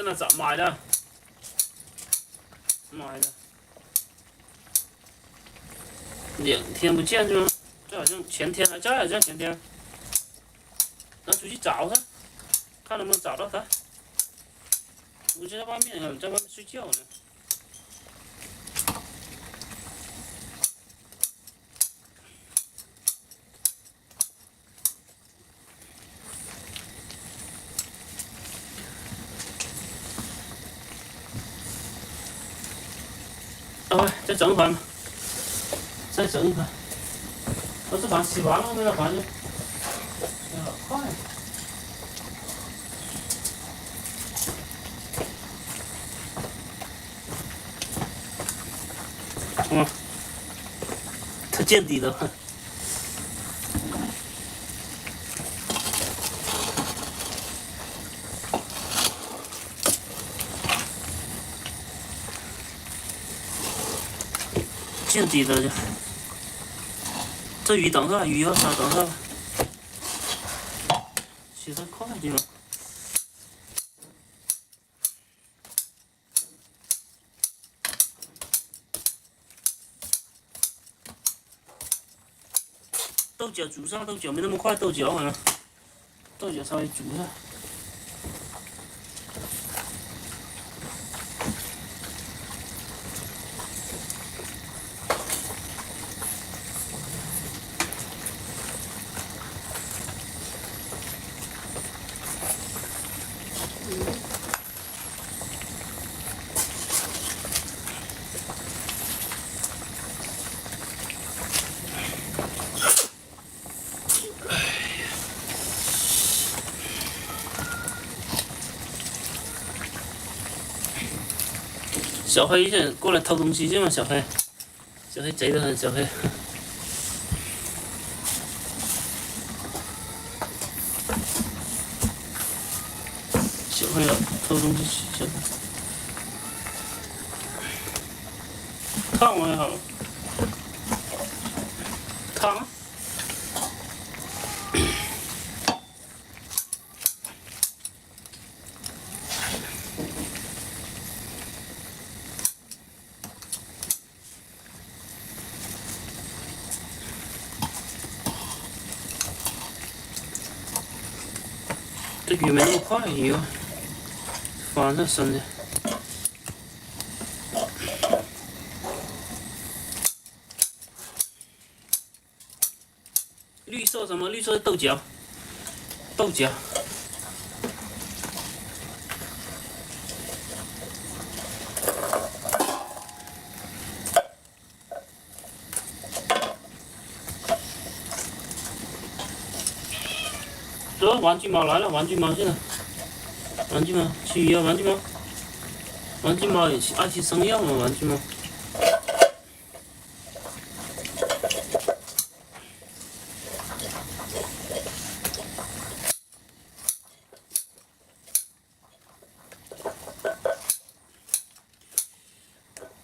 了咋买的？买的，2天不见就，这好像前天还在，好像前天，咱出去找他，看能不能找到他。估计在外面，在外面睡觉呢。再整一盘吧，再整一盘。我这盘洗完了，那个盘就好快。它见底了。见底了就，这鱼等下，鱼要烧等下吧，洗得快点吧。豆角煮上，豆角没那么快，豆角好像，豆角稍微煮一下。小黑现在过来偷东西去嘛？小黑贼得很，小黑。小黑要偷东西去，小黑。烫还好，烫。这鱼没那么快，鱼翻着生的。绿色什么？绿色豆角，豆角。走，玩具猫来了，玩具猫现在，玩具猫吃鱼啊，玩具猫，玩具猫也爱吃生药嘛，玩具猫。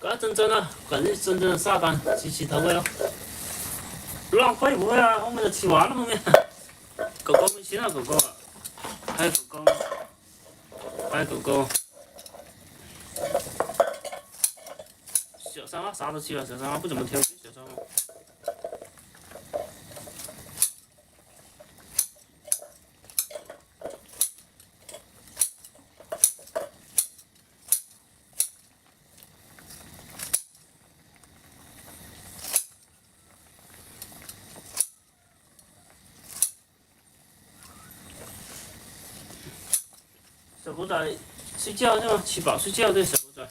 该真正了，感觉真正的下单，起头位了。浪费不会啊，后面都吃完了，后面。狗狗没吃啊，狗狗啊，还有狗狗，还有狗狗。小三娃啥都吃了，小三娃不怎么挑剔，小三娃。小狗仔睡觉是吗？吃饱睡觉对小狗仔。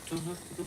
走走走。